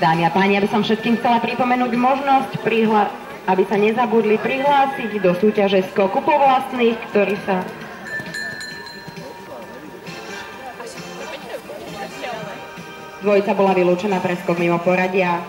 Dámy a páni, aby som všetkým chcela pripomenúť možnosť, aby sa nezabudli prihlásiť do súťaže skoku po vlastných, ktorý sa... Dvojica bola vylúčená pre skok mimo poradia.